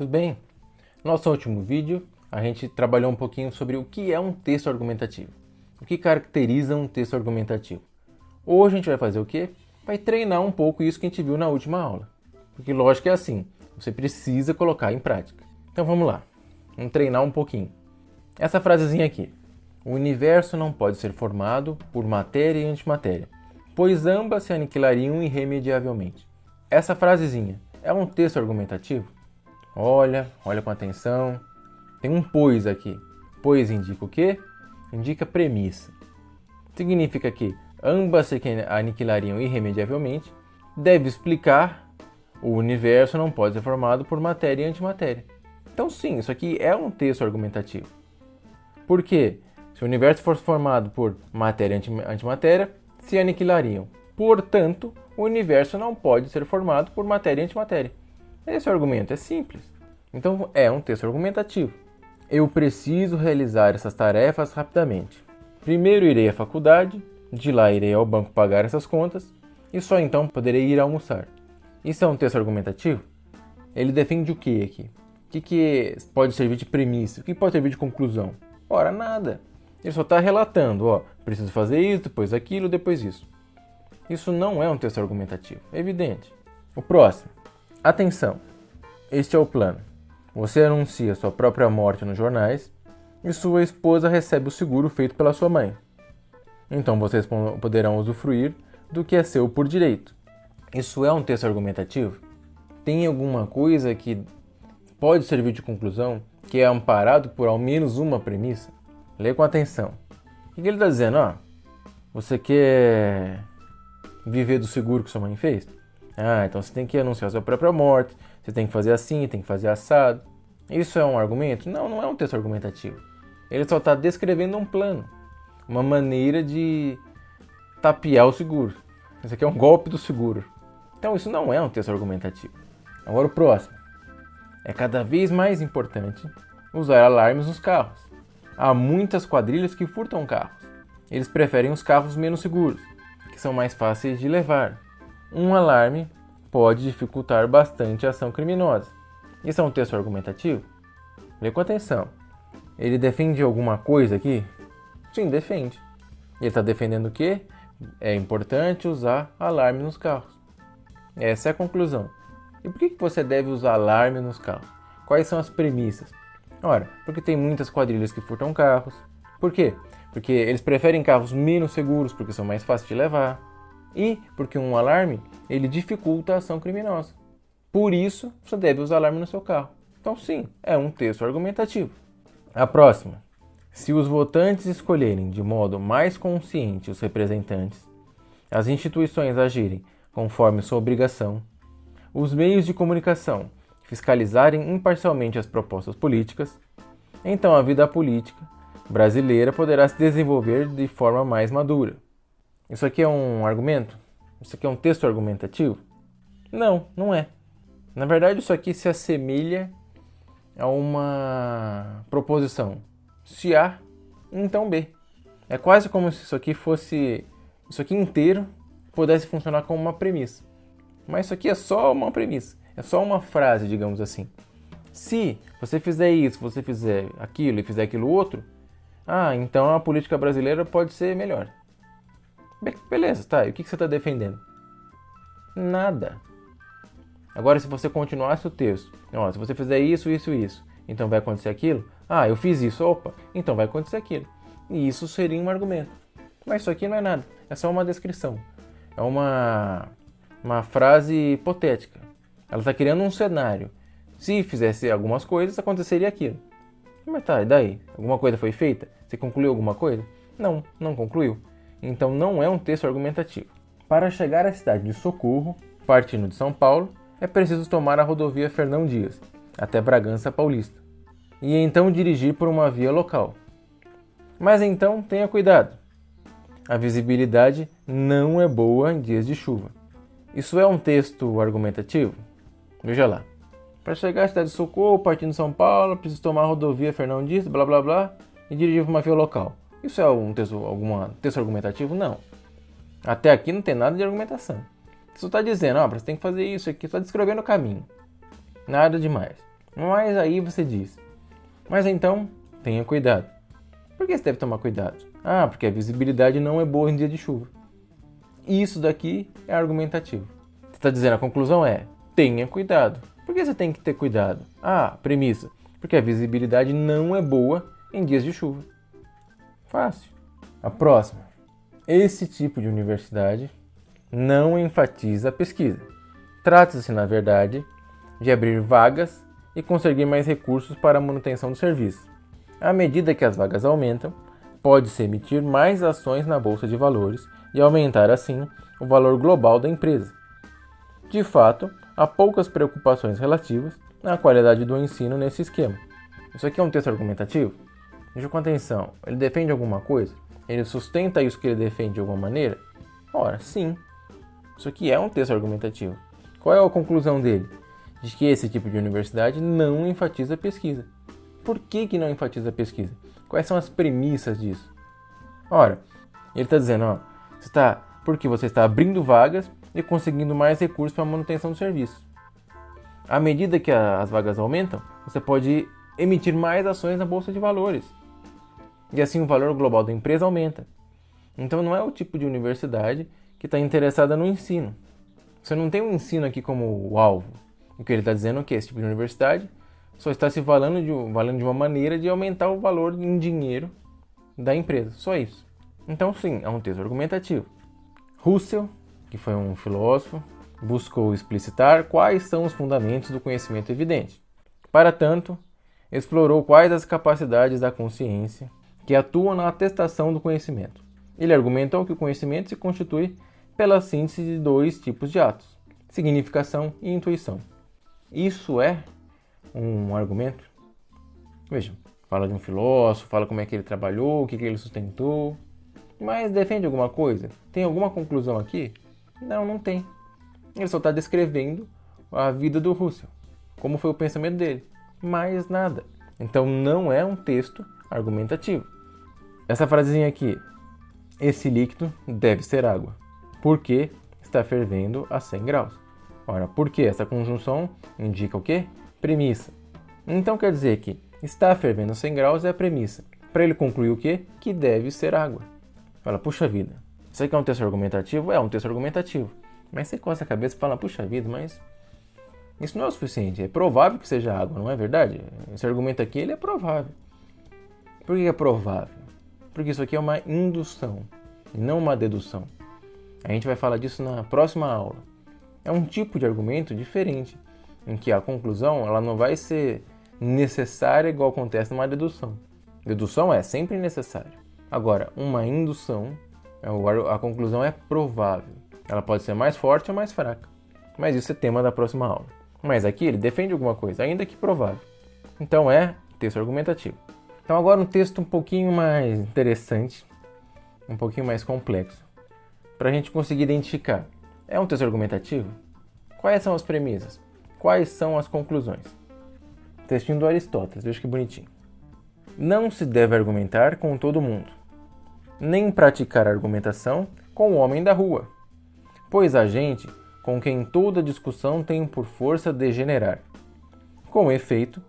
tudo bem? No nosso último vídeo, a gente trabalhou um pouquinho sobre o que é um texto argumentativo. O que caracteriza um texto argumentativo. Hoje a gente vai fazer o quê? Vai treinar um pouco isso que a gente viu na última aula. Porque lógico é assim, você precisa colocar em prática. Então vamos lá, vamos treinar um pouquinho. Essa frasezinha aqui. O universo não pode ser formado por matéria e antimatéria, pois ambas se aniquilariam irremediavelmente. Essa frasezinha é um texto argumentativo? Olha com atenção. Tem um pois aqui. Pois indica o quê? Indica premissa. Significa que ambas se aniquilariam irremediavelmente. Deve explicar o universo não pode ser formado por matéria e antimatéria. Então sim, isso aqui é um texto argumentativo. Por quê? Se o universo fosse formado por matéria e antimatéria, se aniquilariam. Portanto, o universo não pode ser formado por matéria e antimatéria. Esse é o argumento, é simples. Então é um texto argumentativo. Eu preciso realizar essas tarefas rapidamente. Primeiro irei à faculdade, de lá irei ao banco pagar essas contas e só então poderei ir almoçar. Isso é um texto argumentativo? Ele defende o que aqui? O que pode servir de premissa? O que pode servir de conclusão? Ora, nada. Ele só está relatando, preciso fazer isso, depois aquilo, depois isso. Isso não é um texto argumentativo, é evidente. O próximo. Atenção, este é o plano. Você anuncia sua própria morte nos jornais e sua esposa recebe o seguro feito pela sua mãe. Então vocês poderão usufruir do que é seu por direito. Isso é um texto argumentativo? Tem alguma coisa que pode servir de conclusão, que é amparado por ao menos uma premissa? Lê com atenção. O que ele está dizendo? Você quer viver do seguro que sua mãe fez? Então você tem que anunciar sua própria morte, você tem que fazer assim, tem que fazer assado. Isso é um argumento? Não, não é um texto argumentativo. Ele só está descrevendo um plano, uma maneira de tapear o seguro. Isso aqui é um golpe do seguro. Então isso não é um texto argumentativo. Agora o próximo. É cada vez mais importante usar alarmes nos carros. Há muitas quadrilhas que furtam carros. Eles preferem os carros menos seguros, que são mais fáceis de levar. Um alarme pode dificultar bastante a ação criminosa. Isso é um texto argumentativo? Lê com atenção. Ele defende alguma coisa aqui? Sim, defende. Ele está defendendo o quê? É importante usar alarme nos carros. Essa é a conclusão. E por que você deve usar alarme nos carros? Quais são as premissas? Ora, porque tem muitas quadrilhas que furtam carros. Por quê? Porque eles preferem carros menos seguros, porque são mais fáceis de levar. E porque um alarme, ele dificulta a ação criminosa. Por isso, você deve usar alarme no seu carro. Então sim, é um texto argumentativo. A próxima. Se os votantes escolherem de modo mais consciente os representantes, as instituições agirem conforme sua obrigação, os meios de comunicação fiscalizarem imparcialmente as propostas políticas, então a vida política brasileira poderá se desenvolver de forma mais madura. Isso aqui é um argumento? Isso aqui é um texto argumentativo? Não, não é. Na verdade, isso aqui se assemelha a uma proposição. Se A, então B. É quase como se isso aqui inteiro pudesse funcionar como uma premissa. Mas isso aqui é só uma premissa. É só uma frase, digamos assim. Se você fizer isso, você fizer aquilo e fizer aquilo outro, então a política brasileira pode ser melhor. Beleza, tá. E o que você está defendendo? Nada. Agora, se você continuasse o texto, se você fizer isso, então vai acontecer aquilo? Eu fiz isso, então vai acontecer aquilo. E isso seria um argumento. Mas isso aqui não é nada, é só uma descrição. É uma frase hipotética. Ela está criando um cenário. Se fizesse algumas coisas, aconteceria aquilo. Mas tá, e daí? Alguma coisa foi feita? Você concluiu alguma coisa? Não, não concluiu. Então não é um texto argumentativo. Para chegar à cidade de Socorro, partindo de São Paulo, é preciso tomar a rodovia Fernão Dias, até Bragança Paulista, e então dirigir por uma via local. Mas então tenha cuidado. A visibilidade não é boa em dias de chuva. Isso é um texto argumentativo? Veja lá. Para chegar à cidade de Socorro, partindo de São Paulo, preciso tomar a rodovia Fernão Dias, blá blá blá, e dirigir por uma via local. Isso é algum texto argumentativo? Não. Até aqui não tem nada de argumentação. Você está dizendo, você tem que fazer isso aqui, só descrevendo o caminho. Nada demais. Mas aí você diz, mas então tenha cuidado. Por que você deve tomar cuidado? Ah, porque a visibilidade não é boa em dia de chuva. Isso daqui é argumentativo. Você está dizendo, a conclusão é, tenha cuidado. Por que você tem que ter cuidado? Ah, premissa, porque a visibilidade não é boa em dias de chuva. Fácil. A próxima. Esse tipo de universidade não enfatiza a pesquisa. Trata-se, na verdade, de abrir vagas e conseguir mais recursos para a manutenção do serviço. À medida que as vagas aumentam, pode-se emitir mais ações na Bolsa de Valores e aumentar, assim, o valor global da empresa. De fato, há poucas preocupações relativas à qualidade do ensino nesse esquema. Isso aqui é um texto argumentativo? Veja com atenção, ele defende alguma coisa? Ele sustenta isso que ele defende de alguma maneira? Ora, sim. Isso aqui é um texto argumentativo. Qual é a conclusão dele? De que esse tipo de universidade não enfatiza a pesquisa. Por que não enfatiza a pesquisa? Quais são as premissas disso? Ora, ele está dizendo, porque você está abrindo vagas e conseguindo mais recursos para a manutenção do serviço. À medida que as vagas aumentam, você pode emitir mais ações na Bolsa de Valores. E assim o valor global da empresa aumenta. Então não é o tipo de universidade que está interessada no ensino. Você não tem um ensino aqui como o alvo. O que ele está dizendo é que esse tipo de universidade só está se valendo de uma maneira de aumentar o valor em dinheiro da empresa. Só isso. Então sim, é um texto argumentativo. Russell, que foi um filósofo, buscou explicitar quais são os fundamentos do conhecimento evidente. Para tanto, explorou quais as capacidades da consciência que atuam na atestação do conhecimento. Ele argumentou que o conhecimento se constitui pela síntese de dois tipos de atos, significação e intuição. Isso é um argumento? Veja, fala de um filósofo, fala como é que ele trabalhou, o que ele sustentou, mas defende alguma coisa? Tem alguma conclusão aqui? Não tem. Ele só está descrevendo a vida do Russell, como foi o pensamento dele, mais nada. Então não é um texto argumentativo. Essa frasezinha aqui, esse líquido deve ser água, porque está fervendo a 100 graus. Ora, por que? Essa conjunção indica o quê? Premissa. Então quer dizer que está fervendo a 100 graus é a premissa. Para ele concluir o quê? Que deve ser água. Fala, puxa vida, isso aqui é um texto argumentativo? É um texto argumentativo. Mas você coça a cabeça e fala, puxa vida, mas isso não é o suficiente. É provável que seja água, não é verdade? Esse argumento aqui ele é provável. Por que é provável? Porque isso aqui é uma indução e não uma dedução. A gente vai falar disso na próxima aula. É um tipo de argumento diferente, em que a conclusão ela não vai ser necessária igual acontece numa dedução. Dedução é sempre necessária. Agora, uma indução, a conclusão é provável. Ela pode ser mais forte ou mais fraca. Mas isso é tema da próxima aula. Mas aqui ele defende alguma coisa, ainda que provável. Então é texto argumentativo. Então agora um texto um pouquinho mais interessante, um pouquinho mais complexo, para a gente conseguir identificar. É um texto argumentativo? Quais são as premissas? Quais são as conclusões? Textinho do Aristóteles, veja que bonitinho. Não se deve argumentar com todo mundo, nem praticar argumentação com o homem da rua, pois há gente com quem toda discussão tem por força degenerar. Com efeito,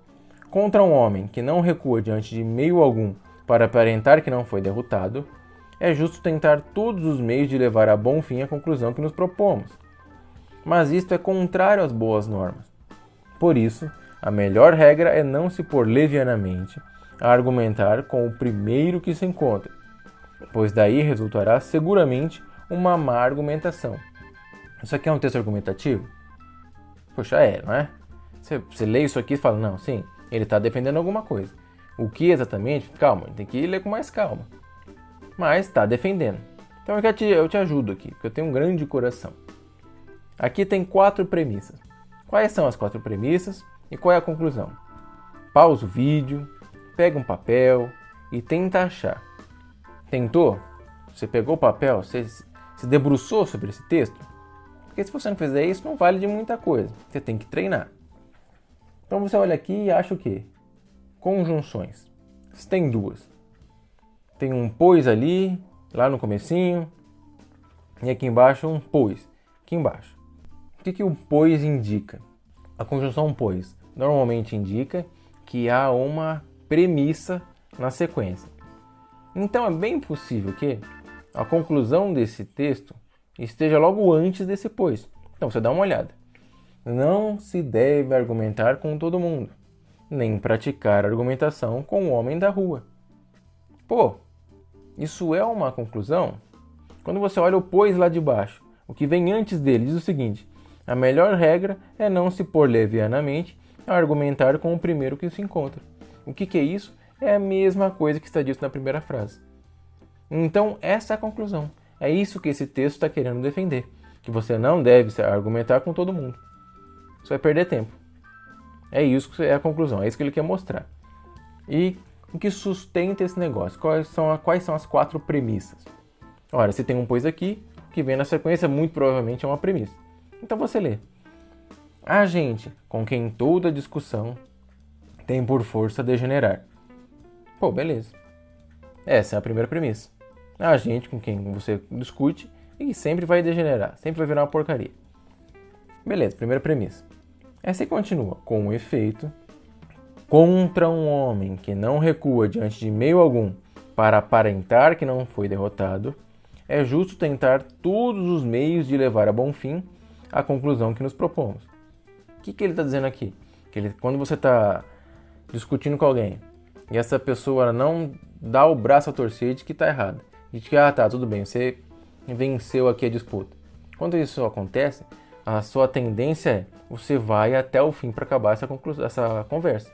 contra um homem que não recua diante de meio algum para aparentar que não foi derrotado, é justo tentar todos os meios de levar a bom fim a conclusão que nos propomos. Mas isto é contrário às boas normas. Por isso, a melhor regra é não se pôr levianamente a argumentar com o primeiro que se encontra, pois daí resultará seguramente uma má argumentação. Isso aqui é um texto argumentativo? Poxa, não é? Você lê isso aqui e fala, não, sim, ele está defendendo alguma coisa. O que exatamente? Calma, tem que ler com mais calma. Mas está defendendo. Então eu te ajudo aqui, porque eu tenho um grande coração. Aqui tem 4 premissas. Quais são as 4 premissas e qual é a conclusão? Pausa o vídeo, pega um papel e tenta achar. Tentou? Você pegou o papel? Você se debruçou sobre esse texto? Porque se você não fizer isso, não vale de muita coisa. Você tem que treinar. Então você olha aqui e acha o quê? Conjunções. Você tem 2. Tem um pois ali, lá no comecinho, e aqui embaixo um pois, aqui embaixo. O que o pois indica? A conjunção pois normalmente indica que há uma premissa na sequência. Então é bem possível que a conclusão desse texto esteja logo antes desse pois. Então você dá uma olhada. Não se deve argumentar com todo mundo, nem praticar argumentação com o homem da rua. Pô, isso é uma conclusão? Quando você olha o pois lá de baixo, o que vem antes dele diz o seguinte: a melhor regra é não se pôr levianamente a argumentar com o primeiro que se encontra. O que é isso? É a mesma coisa que está dito na primeira frase. Então, essa é a conclusão. É isso que esse texto está querendo defender. Que você não deve argumentar com todo mundo. Você vai perder tempo. É isso que é a conclusão. É isso que ele quer mostrar. E o que sustenta esse negócio? Quais são as 4 premissas? Ora, se tem um pois aqui, o que vem na sequência muito provavelmente é uma premissa. Então você lê. A gente com quem toda discussão tem por força degenerar. Pô, beleza. Essa é a primeira premissa. A gente com quem você discute e que sempre vai degenerar, sempre vai virar uma porcaria. Beleza, primeira premissa. Essa aí continua. Com efeito, contra um homem que não recua diante de meio algum para aparentar que não foi derrotado, é justo tentar todos os meios de levar a bom fim a conclusão que nos propomos. O que ele está dizendo aqui? Quando você está discutindo com alguém e essa pessoa não dá o braço a torcer de que está errado, de que, tá, tudo bem, você venceu aqui a disputa. Quando isso acontece, a sua tendência é você vai até o fim para acabar essa conversa.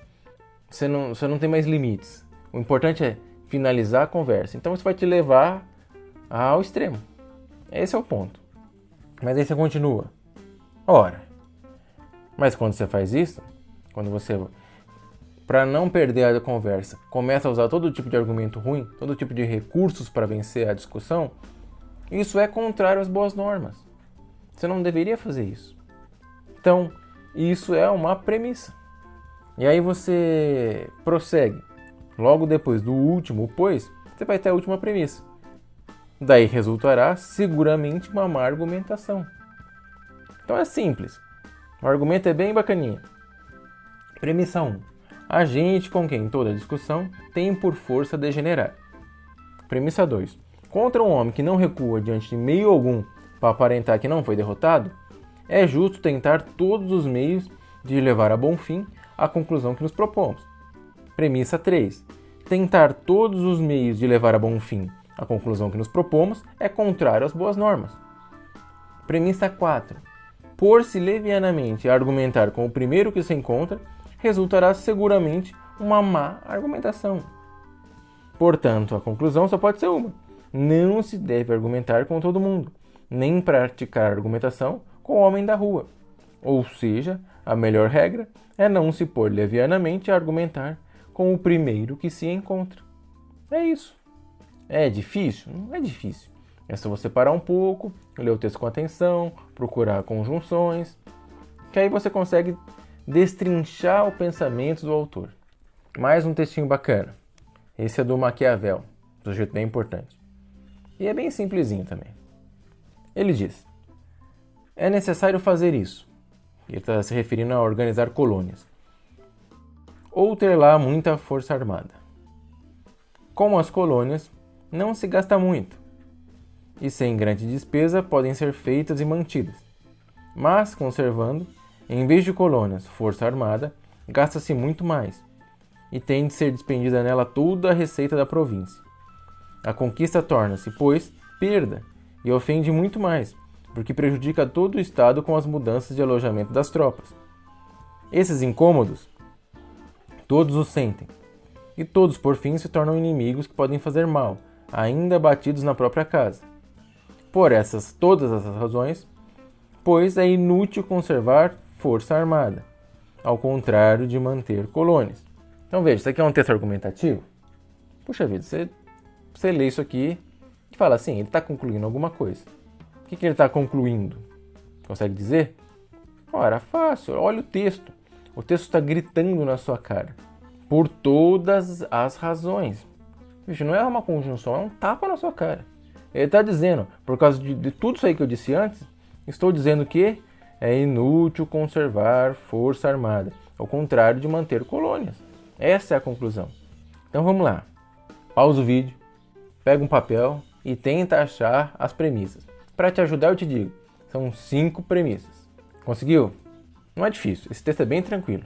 Você não tem mais limites. O importante é finalizar a conversa. Então isso vai te levar ao extremo. Esse é o ponto. Mas aí você continua. Ora, mas quando você faz isso, quando você, para não perder a conversa, começa a usar todo tipo de argumento ruim, todo tipo de recursos para vencer a discussão, isso é contrário às boas normas. Você não deveria fazer isso. Então, isso é uma premissa. E aí você prossegue. Logo depois do último pois, você vai ter a última premissa. Daí resultará seguramente uma má argumentação. Então é simples. O argumento é bem bacaninha. Premissa 1. A gente com quem toda discussão tem por força degenerar. Premissa 2. Contra um homem que não recua diante de meio algum para aparentar que não foi derrotado, é justo tentar todos os meios de levar a bom fim a conclusão que nos propomos. Premissa 3. Tentar todos os meios de levar a bom fim a conclusão que nos propomos é contrário às boas normas. Premissa 4. Pôr-se levianamente a argumentar com o primeiro que se encontra resultará seguramente uma má argumentação. Portanto, a conclusão só pode ser uma. Não se deve argumentar com todo mundo, nem praticar argumentação com o homem da rua. Ou seja, a melhor regra é não se pôr levianamente a argumentar com o primeiro que se encontra. É isso. É difícil? Não é difícil. É só você parar um pouco, ler o texto com atenção, procurar conjunções, que aí você consegue destrinchar o pensamento do autor. Mais um textinho bacana. Esse é do Maquiavel, um sujeito bem importante. E é bem simplesinho também. Ele diz: é necessário fazer isso. Ele está se referindo a organizar colônias. Ou ter lá muita força armada. Com as colônias, não se gasta muito. E sem grande despesa podem ser feitas e mantidas. Mas, conservando, em vez de colônias, força armada, gasta-se muito mais. E tem de ser despendida nela toda a receita da província. A conquista torna-se, pois, perda e ofende muito mais, porque prejudica todo o Estado com as mudanças de alojamento das tropas. Esses incômodos, todos os sentem, e todos por fim se tornam inimigos que podem fazer mal, ainda batidos na própria casa. Por todas essas razões, pois é inútil conservar força armada, ao contrário de manter colônias. Então veja, isso aqui é um texto argumentativo? Puxa vida, você lê isso aqui e fala assim, ele está concluindo alguma coisa. O que ele está concluindo? Consegue dizer? Ora, fácil, olha o texto. O texto está gritando na sua cara. Por todas as razões. Vixe, não é uma conjunção, é um tapa na sua cara. Ele está dizendo, por causa de tudo isso aí que eu disse antes, estou dizendo que é inútil conservar força armada, ao contrário de manter colônias. Essa é a conclusão. Então vamos lá. Pausa o vídeo, pega um papel e tenta achar as premissas. Para te ajudar eu te digo, são 5 premissas. Conseguiu? Não é difícil, esse texto é bem tranquilo.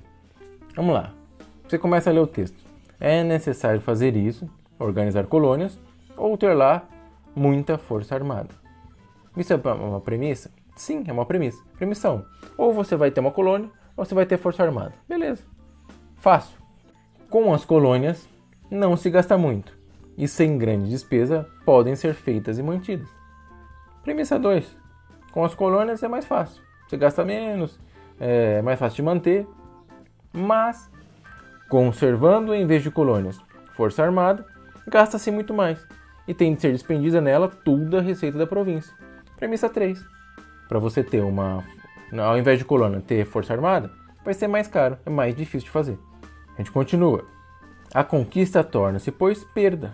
Vamos lá. Você começa a ler o texto. É necessário fazer isso, organizar colônias, ou ter lá muita força armada. Isso é uma premissa? Sim, é uma premissa. Premissa 1. Ou você vai ter uma colônia, ou você vai ter força armada. Beleza. Fácil. Com as colônias, não se gasta muito. E sem grande despesa, podem ser feitas e mantidas. Premissa 2. Com as colônias é mais fácil. Você gasta menos, é mais fácil de manter. Mas, conservando em vez de colônias força armada, gasta-se muito mais. E tem de ser despendida nela toda a receita da província. Premissa 3. Para você ter ao invés de colônia, ter força armada, vai ser mais caro, é mais difícil de fazer. A gente continua. A conquista torna-se, pois, perda.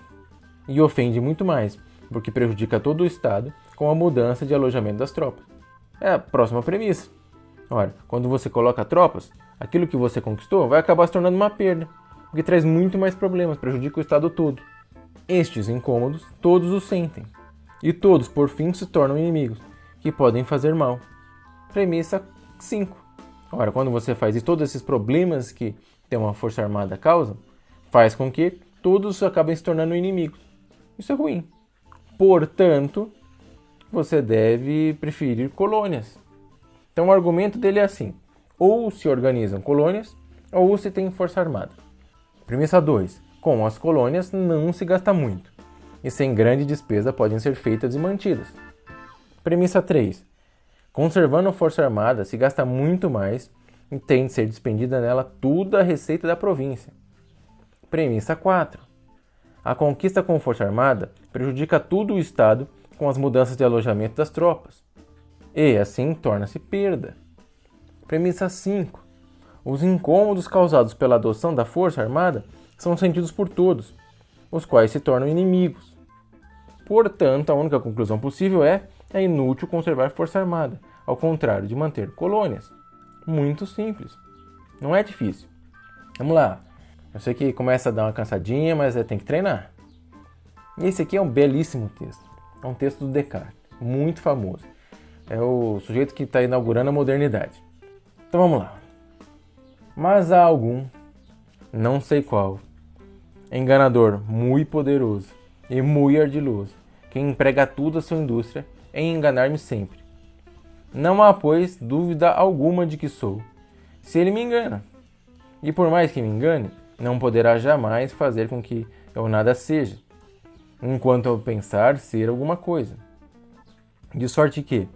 E ofende muito mais, porque prejudica todo o Estado com a mudança de alojamento das tropas. É a próxima premissa. Ora, quando você coloca tropas, aquilo que você conquistou vai acabar se tornando uma perda, porque traz muito mais problemas, prejudica o Estado todo. Estes incômodos, todos os sentem. E todos, por fim, se tornam inimigos, que podem fazer mal. Premissa 5. Ora, quando você faz isso, todos esses problemas que ter uma força armada causam, faz com que todos acabem se tornando inimigos. Isso é ruim. Portanto, você deve preferir colônias. Então o argumento dele é assim: ou se organizam colônias, ou se tem força armada. Premissa 2. Com as colônias não se gasta muito, e sem grande despesa podem ser feitas e mantidas. Premissa 3. Conservando a força armada se gasta muito mais e tem de ser despendida nela toda a receita da província. Premissa 4. A conquista com força armada prejudica todo o Estado com as mudanças de alojamento das tropas. E, assim, torna-se perda. Premissa 5. Os incômodos causados pela adoção da força armada são sentidos por todos, os quais se tornam inimigos. Portanto, a única conclusão possível é inútil conservar força armada, ao contrário de manter colônias. Muito simples. Não é difícil. Vamos lá. Eu sei que começa a dar uma cansadinha, mas tem que treinar. Esse aqui é um belíssimo texto. É um texto do Descartes, muito famoso. É o sujeito que está inaugurando a modernidade. Então vamos lá. Mas há algum, não sei qual, enganador muito poderoso e muito ardiloso, que emprega toda a sua indústria em enganar-me sempre. Não há, pois, dúvida alguma de que sou, se ele me engana. E por mais que me engane, não poderá jamais fazer com que eu nada seja, enquanto eu pensar ser alguma coisa. De sorte que,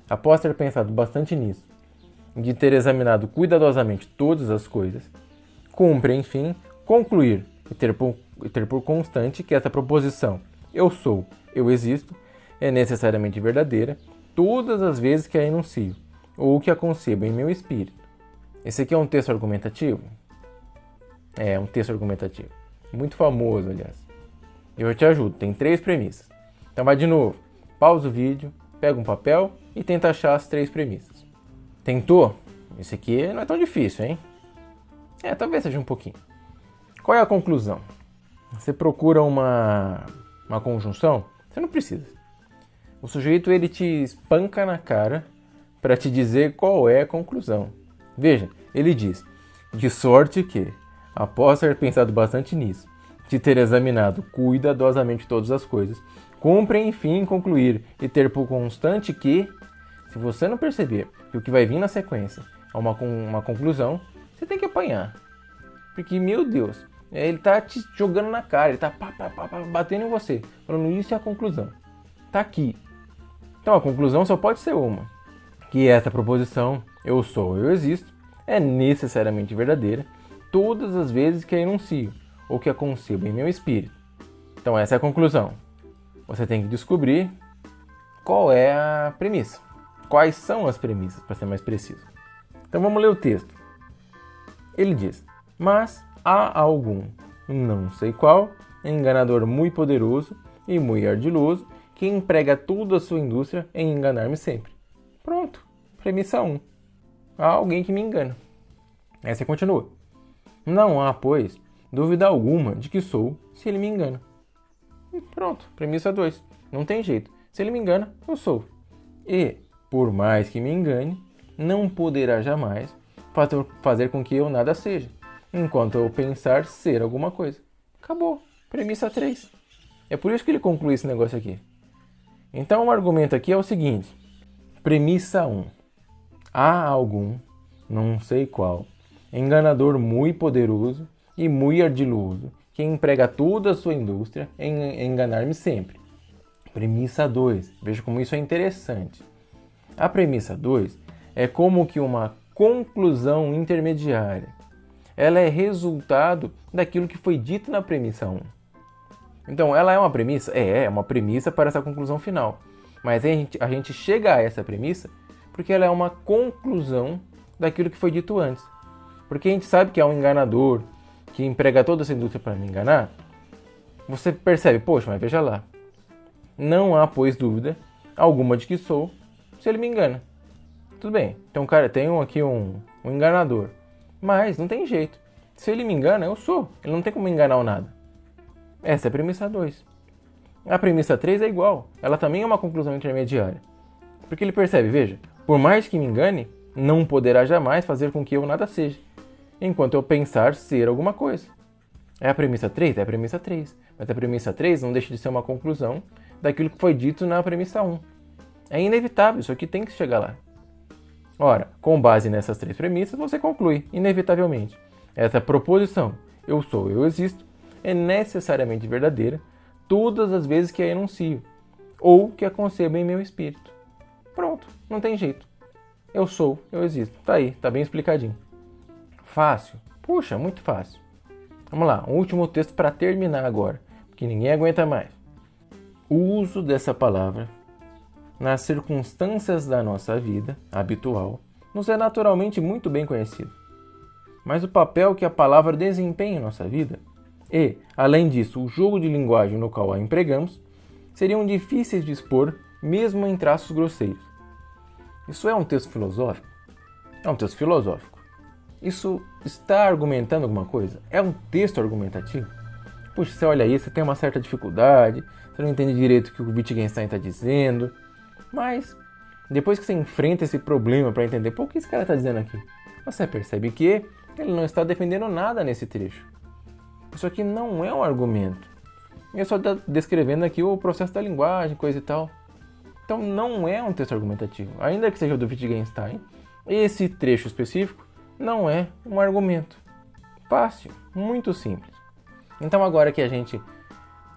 após ter pensado bastante nisso, de ter examinado cuidadosamente todas as coisas, cumpre, enfim, concluir e ter por constante que essa proposição eu sou, eu existo, é necessariamente verdadeira todas as vezes que a enuncio, ou que a concebo em meu espírito. Esse aqui é um texto argumentativo? É um texto argumentativo. Muito famoso, aliás. Eu te ajudo, tem 3 premissas. Então vai de novo, pausa o vídeo, pega um papel e tenta achar as 3 premissas. Tentou? Esse aqui não é tão difícil, hein? Talvez seja um pouquinho. Qual é a conclusão? Você procura uma conjunção? Você não precisa. O sujeito ele te espanca na cara para te dizer qual é a conclusão. Veja, ele diz: de sorte que, após ter pensado bastante nisso, de ter examinado cuidadosamente todas as coisas, cumpre enfim concluir e ter por constante que, se você não perceber que o que vai vir na sequência é uma conclusão, você tem que apanhar. Porque, meu Deus, ele tá te jogando na cara, ele tá batendo em você, falando isso é a conclusão. Tá aqui. Então a conclusão só pode ser uma, que essa proposição, eu sou, eu existo, é necessariamente verdadeira todas as vezes que a enuncio, ou que a concebo em meu espírito. Então essa é a conclusão. Você tem que descobrir qual é a premissa. Quais são as premissas, para ser mais preciso. Então vamos ler o texto. Ele diz: mas há algum, não sei qual, enganador muito poderoso e muito ardiloso, que emprega toda a sua indústria em enganar-me sempre. Pronto, premissa 1. há alguém que me engana. Aí você continua. Não há, pois, dúvida alguma de que sou se ele me engana. Pronto, premissa 2. Não tem jeito. Se ele me engana, eu sou. E, por mais que me engane, não poderá jamais fazer com que eu nada seja, enquanto eu pensar ser alguma coisa. Acabou. Premissa 3. É por isso que ele conclui esse negócio aqui. Então o argumento aqui é o seguinte. Premissa 1. Há algum, não sei qual, enganador muito poderoso e muito ardiloso, que emprega toda a sua indústria em enganar-me sempre. Premissa 2. Veja como isso é interessante. A premissa 2 é como que uma conclusão intermediária. Ela é resultado daquilo que foi dito na premissa 1. Então, ela é uma premissa? É uma premissa para essa conclusão final. Mas a gente chega a essa premissa porque ela é uma conclusão daquilo que foi dito antes. Porque a gente sabe que é um enganador que emprega toda essa indústria para me enganar. Você percebe, poxa, mas veja lá. Não há, pois, dúvida alguma de que sou se ele me engana. Tudo bem, então, cara, tem aqui um enganador. Mas não tem jeito. Se ele me engana, eu sou. Ele não tem como me enganar ou nada. Essa é a premissa 2. A premissa 3 é igual. Ela também é uma conclusão intermediária. Porque ele percebe, veja, por mais que me engane, não poderá jamais fazer com que eu nada seja, enquanto eu pensar ser alguma coisa. É a premissa 3? É a premissa 3. Mas a premissa 3 não deixa de ser uma conclusão daquilo que foi dito na premissa 1. É inevitável, isso aqui tem que chegar lá. Ora, com base nessas 3 premissas, você conclui, inevitavelmente. Essa proposição, eu sou, eu existo, é necessariamente verdadeira todas as vezes que a enuncio, ou que a concebo em meu espírito. Pronto, não tem jeito. Eu sou, eu existo. Tá aí, tá bem explicadinho. Fácil? Puxa, muito fácil. Vamos lá, um último texto para terminar agora, porque ninguém aguenta mais. O uso dessa palavra nas circunstâncias da nossa vida habitual nos é naturalmente muito bem conhecido. Mas o papel que a palavra desempenha em nossa vida e, além disso, o jogo de linguagem no qual a empregamos seriam difíceis de expor mesmo em traços grosseiros. Isso é um texto filosófico? É um texto filosófico. Isso está argumentando alguma coisa? É um texto argumentativo? Puxa, você olha aí, você tem uma certa dificuldade, você não entende direito o que o Wittgenstein está dizendo, mas depois que você enfrenta esse problema para entender, o que esse cara está dizendo aqui? Você percebe que ele não está defendendo nada nesse trecho. Isso aqui não é um argumento. Ele só está descrevendo aqui o processo da linguagem, coisa e tal. Então não é um texto argumentativo. Ainda que seja do Wittgenstein, esse trecho específico não é um argumento. Fácil, muito simples. Então agora que a gente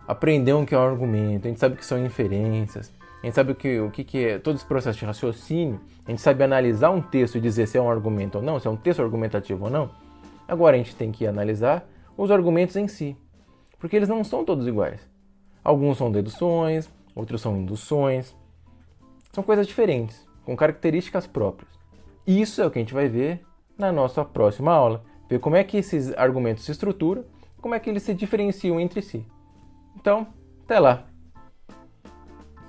aprendeu o que é um argumento, a gente sabe o que são inferências, a gente sabe o que é todo esse processo de raciocínio, a gente sabe analisar um texto e dizer se é um argumento ou não, se é um texto argumentativo ou não, agora a gente tem que analisar os argumentos em si, porque eles não são todos iguais. Alguns são deduções, outros são induções, são coisas diferentes, com características próprias. Isso é o que a gente vai ver na nossa próxima aula, ver como é que esses argumentos se estruturam, como é que eles se diferenciam entre si. Então, até lá!